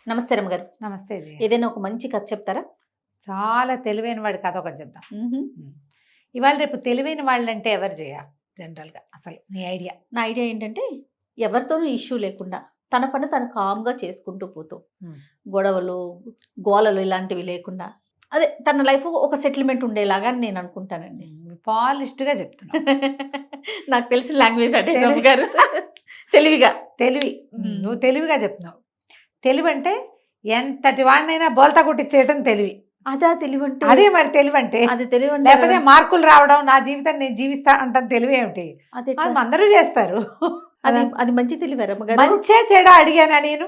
నమస్తే రమ్మగారు. నమస్తే జీ. ఏదైనా ఒక మంచి కథ చెప్తారా? చాలా తెలివైన వాడి కథ ఒకటి చెప్దాం. హుహు. ఇవాళ రేపు తెలివైన వాళ్ళంటే ఎవరు చేయ జనరల్గా అసలు నీ ఐడియా? నా ఐడియా ఏంటంటే ఎవరితోనూ ఇష్యూ లేకుండా తన పని తను కామ్‌గా చేసుకుంటూ పోతూ గొడవలు, గోలలు ఇలాంటివి లేకుండా అదే తన లైఫ్ ఒక సెటిల్‌మెంట్ ఉండేలాగా అని నేను అనుకుంటానండి. పాలిష్డ్గా చెప్తున్నా. నాకు తెలిసిన లాంగ్వేజ్ అదే తెలివి. రమ్మగారు. తెలివిగా. తెలివి. నువ్వు తెలివిగా చెప్తున్నావు. తెలివి అంటే ఎంతటి వాడినైనా బోల్తా కొట్టించేయటం తెలివి. అదా తెలివంటే? అదే మరి తెలివి అంటే. అది తెలివంటే లేకపోతే మార్కులు రావడం, నా జీవితాన్ని నేను జీవిస్తా అంటాం తెలివి ఏమిటి? అదే అది అందరూ చేస్తారు. అది అది మంచి తెలివే రమ్మగారు. మంచే చెడా అడిగానా నేను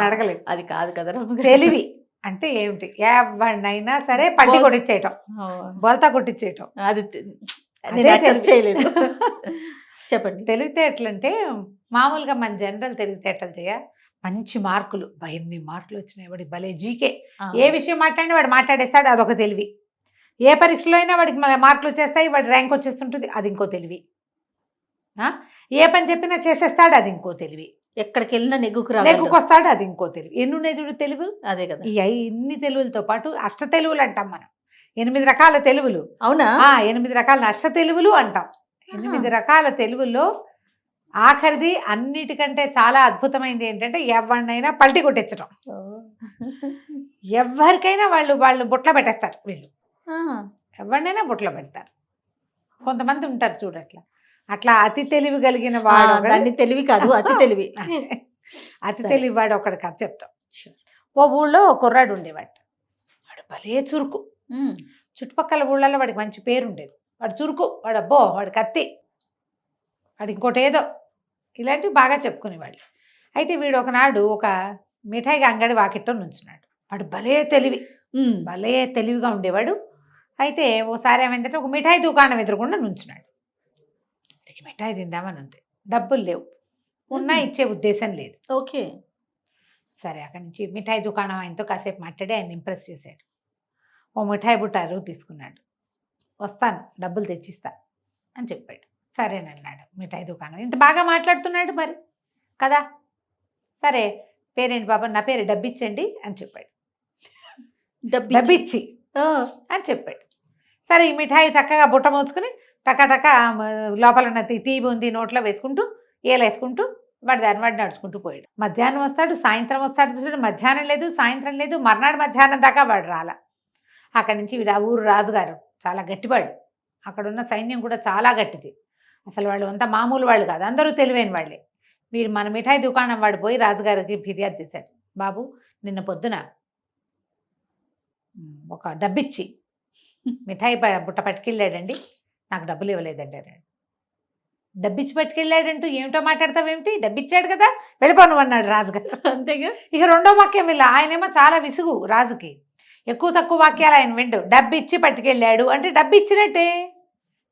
అడగలేదు. అది కాదు కదా రమ్మగారు. తెలివి అంటే ఏమిటి? ఎవరినైనా సరే పట్టి కొట్టించేయటం, బోల్తా కొట్టించేయటం. అది అదే నేను accept తెలివి. చేయలేదు. చెప్పండి. తెలివితేటలంటే మామూలుగా మన జనరల్ తెలివితేటలు చేయ మంచి మార్కులు, ఎన్ని మార్కులు వచ్చినాయి వాడి భలే జీకే. ఏ విషయం మాట్లాడినా వాడు మాట్లాడేస్తాడు, అదొక తెలివి. ఏ పరీక్షలో అయినా వాడికి మార్కులు వచ్చేస్తాయి, వాడి ర్యాంక్ వచ్చేస్తుంటుంది, అది ఇంకో తెలివి. ఏ పని చెప్పినా చేసేస్తాడు, అది ఇంకో తెలివి. ఎక్కడికి వెళ్ళినా నెగ్గుకు నెగ్గుకొస్తాడు, అది ఇంకో తెలివి. ఎన్ని ఉన్నాయి చూడు తెలుగు. అదే కదా. ఇన్ని తెలుగులతో పాటు అష్ట తెలుగులు అంటాం మనం. 8 రకాల తెలుగులు. అవునా? 8 రకాల అష్ట తెలుగులు అంటాం. 8 రకాల తెలుగుల్లో ఆఖరిది అన్నిటికంటే చాలా అద్భుతమైనది ఏంటంటే ఎవరినైనా పల్టి కొట్టించడం. ఎవరికైనా వాళ్ళు బుట్ల పెట్టేస్తారు. వీళ్ళు ఎవరినైనా బుట్ల పెడతారు. కొంతమంది ఉంటారు చూడట్లా, అట్లా అతి తెలివి కలిగిన వాడు. దాన్ని తెలివి కాదు, అతి తెలివి. అతి తెలివి వాడు ఒకటి కథ చెప్తాం. ఓ ఊళ్ళో ఒక కుర్రాడు ఉండేవాడు. వాడు భలే చురుకు. చుట్టుపక్కల ఊళ్ళల్లో వాడికి మంచి పేరు ఉండేది. వాడు చురుకు, వాడు అబ్బో, వాడు కత్తి, వాడు ఇంకోటి ఏదో, ఇలాంటివి బాగా చెప్పుకునేవాళ్ళు. అయితే వీడు ఒకనాడు ఒక మిఠాయి అంగడి వాకిట్లో నుంచున్నాడు. వాడు భలే తెలివి, భలే తెలివిగా ఉండేవాడు. అయితే ఓసారి ఏమైందంటే ఒక మిఠాయి దుకాణం ఎదురుకుండా నుంచున్నాడు. మిఠాయి తిందామని ఉంది, డబ్బులు లేవు, ఉన్నా ఇచ్చే ఉద్దేశం లేదు. ఓకే, సరే అక్కడి నుంచి మిఠాయి దుకాణం ఆయనతో కాసేపు మాట్లాడి ఆయన ఇంప్రెస్ చేశాడు. ఓ మిఠాయి బుట్ట అరువు తీసుకున్నాడు. వస్తాను, డబ్బులు తెచ్చిస్తా అని చెప్పాడు. సరేనన్నాడు. మిఠాయి దుకాణం ఇంత బాగా మాట్లాడుతున్నాడు మరి కదా. సరే, పేరేంటి బాబా? నా పేరు డబ్బిచ్చండి అని చెప్పాడు. డబ్బిచ్చి అని చెప్పాడు. సరే, ఈ మిఠాయి చక్కగా బుట్ట మోసుకుని టకాటక లోపల ఉన్న తీపి ఉంది నోట్లో వేసుకుంటూ ఏలేసుకుంటూ వాడి నడుచుకుంటూ పోయాడు. మధ్యాహ్నం వస్తాడు, సాయంత్రం వస్తాడు. చూసాడు, మధ్యాహ్నం లేదు, సాయంత్రం లేదు, మర్నాడు మధ్యాహ్నం దాకా వాడు రాలా. అక్కడి నుంచి వీడు ఆ ఊరు రాజుగారు చాలా గట్టివాడు. అక్కడున్న సైన్యం కూడా చాలా గట్టిది. అసలు వాళ్ళు అంతా మామూలు వాళ్ళు కాదు, అందరూ తెలివైన వాళ్ళే. వీడు మన మిఠాయి దుకాణం వాడు పోయి రాజుగారికి ఫిర్యాదు చేశాడు. బాబు, నిన్న పొద్దున ఒక డబ్బిచ్చి మిఠాయి బుట్ట పట్టుకెళ్ళాడండి, నాకు డబ్బులు ఇవ్వలేదండి అన్నాడు. డబ్బిచ్చి పట్టుకెళ్ళాడంటూ ఏమిటో మాట్లాడతావేమిటి? డబ్బిచ్చాడు కదా, వెళ్ళిపోను అన్నాడు రాజుగారు. అంతేగా. ఇక రెండో వాక్యం వెళ్ళి ఆయనేమో చాలా విసుగు రాజుకి. ఎక్కువ తక్కువ వాక్యాలు ఆయన విండు. డబ్బిచ్చి పట్టుకెళ్ళాడు అంటే డబ్బిచ్చినట్టే,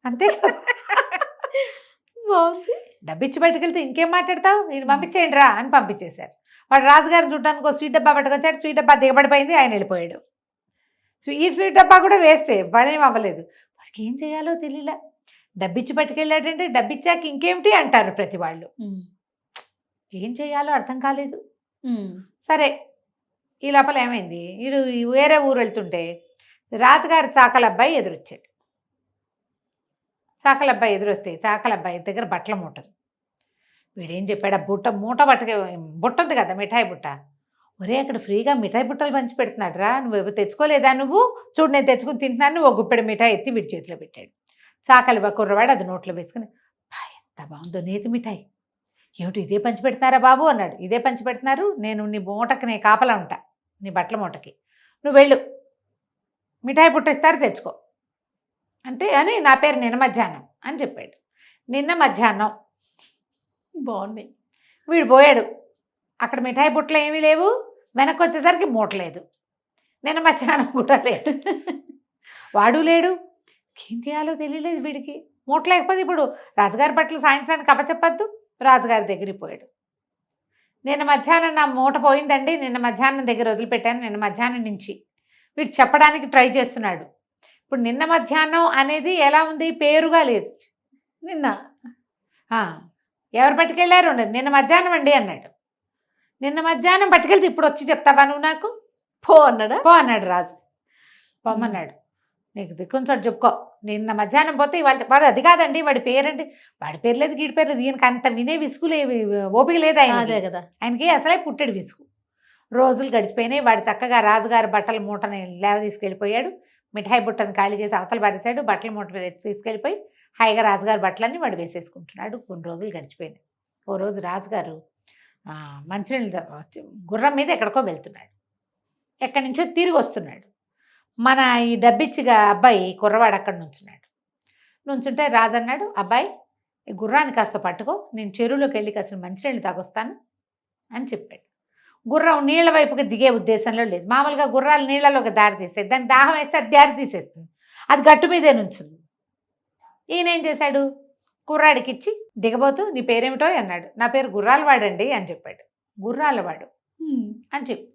అంతే. బాగుంది. డబ్బిచ్చి పట్టుకెళ్తే ఇంకేం మాట్లాడతావు, నేను పంపించేయండి రా అని పంపించేశారు. వాడు రాజుగారిని చూడడానికి ఒక స్వీట్ డబ్బా పట్టుకొచ్చాడు. స్వీట్ డబ్బా దిగబడిపోయింది, ఆయన వెళ్ళిపోయాడు. ఈ స్వీట్ డబ్బా కూడా వేస్టే, పనేం అవ్వలేదు. వాడికి ఏం చేయాలో తెలియలే. డబ్బిచ్చి పట్టుకెళ్ళాడంటే డబ్బిచ్చాక ఇంకేమిటి అంటారు ప్రతి వాళ్ళు. ఏం చేయాలో అర్థం కాలేదు. సరే, ఈ లోపల ఏమైంది, వీడు వేరే ఊరు వెళ్తుంటే రాజుగారి చాకలబ్బాయి ఎదురొచ్చాడు. చాకలబ్బాయి ఎదురొస్తే చాకలబ్బాయి దగ్గర బట్టల మూట. వీడేం చెప్పాడు, ఆ మూట బుట్ట ఉంది కదా, మిఠాయి బుట్ట. ఒరే, అక్కడ ఫ్రీగా మిఠాయి బుట్టలు పంచి పెడుతున్నాడు రా, నువ్వు తెచ్చుకోలేదా? నువ్వు చూడు, నేను తెచ్చుకుని తింటున్నాను. ఒక గుప్పెడు మిఠాయి ఎత్తి వీడి చేతిలో పెట్టాడు. చాకలబ్బాయి కుర్రవాడు అది నోట్లో వేసుకుని, ఎంత బాగుందో నేతి మిఠాయి, ఏమిటి ఇదే పంచి పెడుతున్నారా బాబు అన్నాడు. ఇదే పంచి పెడుతున్నారు, నేను నీ మూటకి నేను కాపలా ఉంటా, నీ బట్టల మూటకి, నువ్వు వెళ్ళు, మిఠాయి బుట్ట ఇస్తారు తెచ్చుకో అంటే అని నా పేరు నిన్న మధ్యాహ్నం అని చెప్పాడు. నిన్న మధ్యాహ్నం బాగున్నాయి. వీడు పోయాడు. అక్కడ మిఠాయి బుట్టలు ఏమీ లేవు, వెనక్కి వచ్చేసరికి మూట లేదు, నిన్న మధ్యాహ్నం కూడా లేదు, వాడు లేడు. ఏం చేయాలో తెలియలేదు వీడికి. మూట లేకపోతే ఇప్పుడు రాజుగారి బట్టలు సాయంత్రానికి అప్పచెప్పద్దు. రాజుగారి దగ్గరికి పోయాడు. నిన్న మధ్యాహ్నం నా మూట పోయిందండి, నిన్న మధ్యాహ్నం దగ్గర వదిలిపెట్టాను, నిన్న మధ్యాహ్నం నుంచి వీడు చెప్పడానికి ట్రై చేస్తున్నాడు. ఇప్పుడు నిన్న మధ్యాహ్నం అనేది ఎలా ఉంది, పేరుగా లేదు. నిన్న ఎవరు పట్టుకెళ్ళారు, నిన్న మధ్యాహ్నం అండి అన్నాడు. నిన్న మధ్యాహ్నం పట్టుకెళ్తే ఇప్పుడు వచ్చి చెప్తావా నువ్వు నాకు? పో అన్నాడా? పో అన్నాడు రాజు. పొమ్మన్నాడు. నీకు దిక్కుంచోటి చెప్పుకో. నిన్న మధ్యాహ్నం పోతే ఇవాళ వాడు అది కాదండి, వాడి పేరండి, వాడి పేరు లేదు గీడి పేరు లేదు, ఈయనకి అంత వినే విసుగులేవి ఓపిక లేదు అదే ఆయన కదా. ఆయనకి అసలే పుట్టెడు విసుగు. రోజులు గడిచిపోయినాయి. వాడు చక్కగా రాజుగారి బట్టల మూటని లేవ తీసుకెళ్ళిపోయాడు. మిఠాయి బుట్టను ఖాళీ చేసి అవతల పడేశాడు. బట్టల మూట మీద తీసుకెళ్ళిపోయి హాయిగా రాజుగారి బట్టలన్నీ వాడు వేసేసుకుంటున్నాడు. కొన్ని రోజులు గడిచిపోయినాయి. ఓ రోజు రాజుగారు మంచినీళ్ళు గుర్రం మీద ఎక్కడికో వెళ్తున్నాడు. ఎక్కడి నుంచో తిరిగి వస్తున్నాడు. మన ఈ డబ్బిచ్చిగా అబ్బాయి కుర్రవాడు అక్కడ నుంచుంటే రాజు అన్నాడు, అబ్బాయి ఈ గుర్రాన్ని కాస్త పట్టుకో, నేను చెరువులోకి వెళ్ళి కాసిన మంచినీళ్ళు తాగొస్తాను అని చెప్పాడు. గుర్రం నీళ్ళ వైపుకి దిగే ఉద్దేశంలో లేదు. మామూలుగా గుర్రాలు నీళ్ళలోకి దారి తీస్తాయి, దాన్ని దాహం వేస్తే అది దారి తీసేస్తుంది, అది గట్టు మీదే నుంచుంది. ఈయన ఏం చేశాడు, కుర్రాడికి ఇచ్చి దిగబోతూ నీ పేరేమిటో అన్నాడు. నా పేరు గుర్రాలవాడండి అని చెప్పాడు. గుర్రాలవాడు అని చెప్పి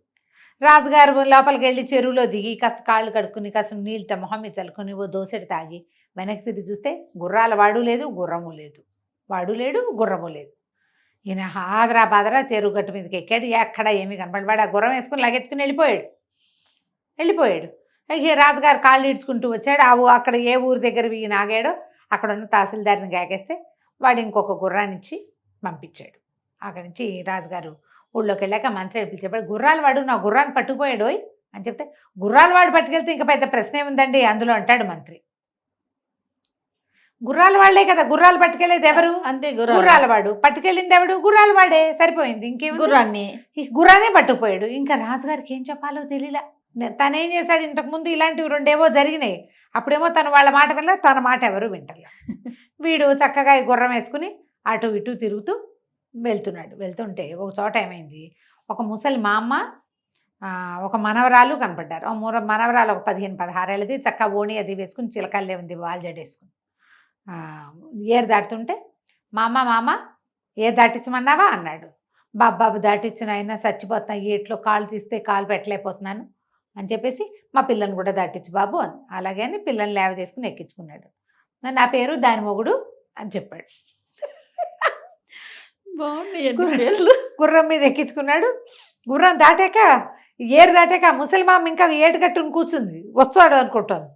రాజుగారు లోపలికి వెళ్ళి చెరువులో దిగి కాస్త కాళ్ళు కడుక్కుని కాస్త నీళ్ళతో మొహం మీద చల్లుకొని ఓ దోసెడు తాగి వెనక్కి తిరిగి చూస్తే గుర్రాల వాడు లేదు, గుర్రము లేదు. వాడు లేడు, గుర్రము లేదు. ఈయన ఆదరా బాదరా చెరువు గట్టు మీదకి ఎక్కాడు. ఎక్కడ ఏమీ కనపడి వాడు ఆ గుర్రం వేసుకుని లగెత్తుకుని వెళ్ళిపోయాడు. ఇక రాజుగారు కాళ్ళు ఈడ్చుకుంటూ వచ్చాడు. అక్కడ ఏ ఊరి దగ్గర ఈయన ఆగాడో అక్కడ ఉన్న తహసీల్దార్ని గాకేస్తే వాడు ఇంకొక గుర్రాన్ని ఇచ్చి పంపించాడు. అక్కడి నుంచి రాజుగారు ఊళ్ళోకి వెళ్ళాక మంత్రి పిలిచేపాడు, గుర్రాలు వాడు నా గుర్రాన్ని పట్టుకుపోయాడు అని చెప్తే, గుర్రాలు వాడు పట్టుకెళ్తే ఇంకా పెద్ద ప్రశ్న ఏముందండి అందులో అంటాడు మంత్రి. గుర్రాలు వాళ్లే కదా గుర్రాలు పట్టుకెళ్ళేది ఎవరు? అంతే, గుర్రాల వాడు పట్టుకెళ్ళింది ఎవడు? గుర్రాలు వాడే, సరిపోయింది. ఇంకేం గుర్రాన్ని పట్టుకుపోయాడు. ఇంకా రాజుగారికి ఏం చెప్పాలో తెలియలా. తనేం చేశాడు, ఇంతకుముందు ఇలాంటివి రెండేవో జరిగినాయి. అప్పుడేమో తను వాళ్ళ మాట వినలే, తన మాట ఎవరు వింటలే. వీడు చక్కగా ఈ గుర్రం వేసుకుని అటు ఇటు తిరుగుతూ వెళ్తుంటే ఒక చోట ఏమైంది, ఒక ముసలి మా అమ్మ ఒక మనవరాలు కనపడ్డారు. ఆ మనవరాలు ఒక 15-16 ఏళ్ళది, చక్కగా ఓణి అది వేసుకుని చిలకల్లే ఉంది, వాల్ జడేసుకుని ఏరు దాటుతుంటే మా అమ్మ ఏ దాటించమన్నావా అన్నాడు. బాబు దాటించిన అయినా చచ్చిపోతున్నా, ఏట్లో కాళ్ళు తీస్తే కాలు పెట్టలేకపోతున్నాను అని చెప్పేసి మా పిల్లని కూడా దాటించు బాబు అని. అలాగే అని పిల్లని లేవ తీసుకుని ఎక్కించుకున్నాడు. నా పేరు దాని మొగుడు అని చెప్పాడు. గుర్రం మీద ఎక్కించుకున్నాడు. గుర్రం దాటాక ఏరు దాటాక ముసలిమామ ఇంకా ఏటు కట్టుకుని కూర్చుంది, వస్తాడు అనుకుంటుంది.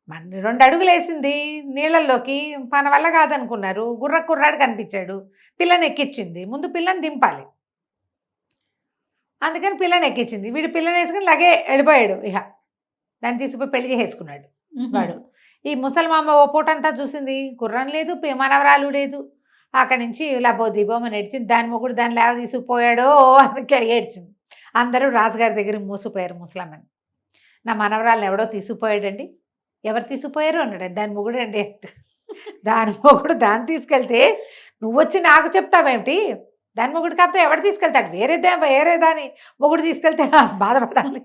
మన 2 అడుగులు వేసింది నీళ్ళల్లోకి, మన వల్ల కాదనుకున్నారు. కుర్రాడు కనిపించాడు, పిల్లని ఎక్కించింది. ముందు పిల్లని దింపాలి, అందుకని పిల్లని ఎక్కించింది. వీడు పిల్లని వేసుకుని లాగే వెళ్ళిపోయాడు. ఇక దాన్ని తీసుకుపోయి పెళ్లి చేసేసుకున్నాడు వాడు. ఈ ముసలిమామ ఓ పూటంతా చూసింది, గుర్రం లేదు, మనవరాలు లేదు. అక్కడి నుంచి ఇలా దిబోమని ఏడ్చింది. దాని మొగుడు దాన్ని లేవ తీసుకుపోయాడో అని ఏడ్చింది. అందరూ రాజుగారి దగ్గర మూసిపోయారు. ముసలమ్మని, నా మనవరాలను ఎవడో తీసుకుపోయాడండి. ఎవరు తీసుకుపోయారు అన్నాడు. దాని మొగుడు అండి. దాని మొగుడు దాన్ని తీసుకెళ్తే నువ్వు వచ్చి నాకు చెప్తావేమిటి? దాని మొగుడు కాకపోతే ఎవడు తీసుకెళ్తాడు? వేరే దాని మొగుడు తీసుకెళ్తే బాధపడాలి.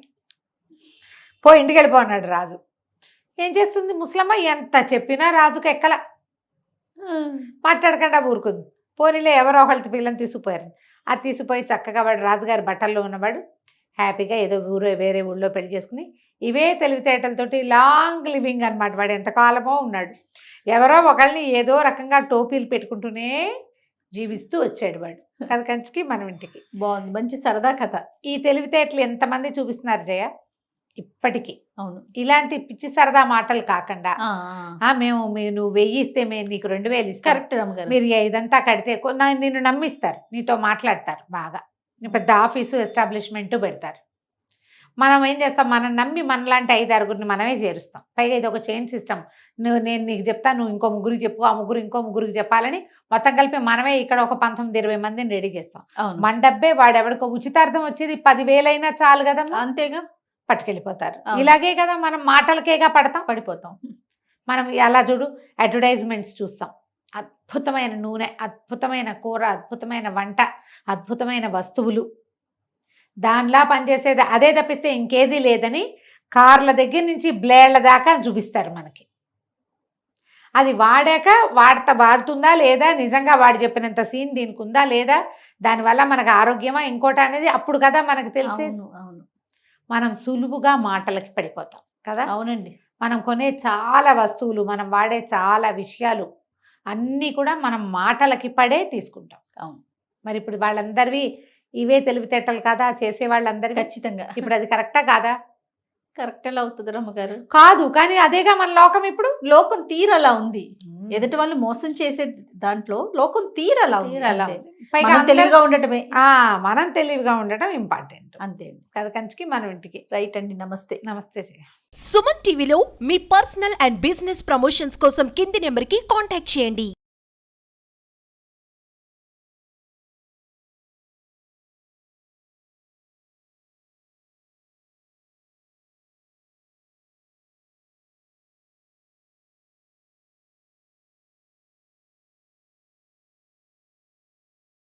ఇంటికి వెళ్ళిపో అన్నాడు రాజు. ఏం చేస్తుంది ముసలమ్మ? ఎంత చెప్పినా రాజుకు ఎక్కల, మాట్లాడకుండా ఊరుకుంది. పోనీలే ఎవరో ఒకళ్ళ పిల్లని తీసుకుపోయారు. అది తీసుకుపోయి చక్కగా వాడు రాజుగారి బట్టల్లో ఉన్నవాడు హ్యాపీగా ఏదో వేరే ఊళ్ళో పెళ్లి చేసుకుని ఇవే తెలివితేటలతోటి లాంగ్ లివింగ్ అనమాట. వాడు ఎంతకాలమో ఉన్నాడు. ఎవరో ఒకళ్ళని ఏదో రకంగా టోపీలు పెట్టుకుంటూనే జీవిస్తూ వచ్చాడు వాడు. కథ కంచికి మనం ఇంటికి. బాగుంది, మంచి సరదా కథ. ఈ తెలివితేటలు ఎంతమంది చూపిస్తున్నారు జయ ఇప్పటికీ. అవును, ఇలాంటి పిచ్చి సరదా మాటలు కాకుండా నువ్వు 1000 ఇస్తే మేము నీకు 2000 ఇస్తాం, కరెక్ట్ మీరు ఇదంతా కడితే నిన్ను నమ్మిస్తారు, నీతో మాట్లాడతారు, బాగా పెద్ద ఆఫీసు ఎస్టాబ్లిష్మెంట్ పెడతారు. మనం ఏం చేస్తాం, మనం నమ్మి మనలాంటి 5-6 మనమే చేరుస్తాం. పైగా ఇది ఒక చైన్ సిస్టమ్. నేను నీకు చెప్తా, నువ్వు ఇంకో ముగ్గురికి చెప్పు, ఆ ముగ్గురు ఇంకో ముగ్గురికి చెప్పాలని మొత్తం కలిపి మనమే ఇక్కడ ఒక 19-20 మందిని రెడీ చేస్తాం. మన డబ్బే వాడెవడికో ఉచితార్థం వచ్చేది 10,000 అయినా చాలు కదా, అంతేగా, పట్టుకెళ్ళిపోతారు. ఇలాగే కదా మనం మాటలకేగా పడిపోతాం. మనం అలా చూడు, అడ్వర్టైజ్మెంట్స్ చూస్తాం. అద్భుతమైన నూనె, అద్భుతమైన కూర, అద్భుతమైన వంట, అద్భుతమైన వస్తువులు, దానిలా పనిచేసేది అదే తప్పిస్తే ఇంకేదీ లేదని కార్ల దగ్గర నుంచి బ్లేడ్ల దాకా చూపిస్తారు మనకి. అది వాడాక వాడుతుందా లేదా, నిజంగా వాడు చెప్పినంత సీన్ దీనికి ఉందా లేదా, దానివల్ల మనకు ఆరోగ్యమా ఇంకోటి అనేది అప్పుడు కదా మనకు తెలిసేది. అవును, మనం సులువుగా మాటలకి పడిపోతాం కదా. అవునండి, మనం కొనే చాలా వస్తువులు, మనం వాడే చాలా విషయాలు అన్నీ కూడా మనం మాటలకి పడే తీసుకుంటాం. అవును. మరి ఇప్పుడు వాళ్ళందరివి ఇవే తెలివితేటలు కదా చేసే వాళ్ళందరికీ. ఖచ్చితంగా ఇప్పుడు అది కరెక్టా కాదా? కరెక్ట్ ఎలా అవుతుంది రమ్మగారు? కాదు, కానీ అదేగా మన లోకం ఇప్పుడు. లోకం తీరలా ఉంది. ఎదుటి వాళ్ళు మోసం చేసే దాంట్లో లోకం తీరలా ఉంది. తీరలా అంతే. ఉంది. పైగా మనం అందరూ- తెలివిగా ఉండటమే మనం తెలివిగా ఉండటం ఇంపార్టెంట్. అంతే. కథ కంచికి మనం ఇంటికి. రైట్ అండి. నమస్తే. నమస్తే. సుమన్ టీవీలో మీ పర్సనల్ అండ్ బిజినెస్ ప్రమోషన్స్ కోసం కింది నెంబర్కి కాంటాక్ట్ చేయండి.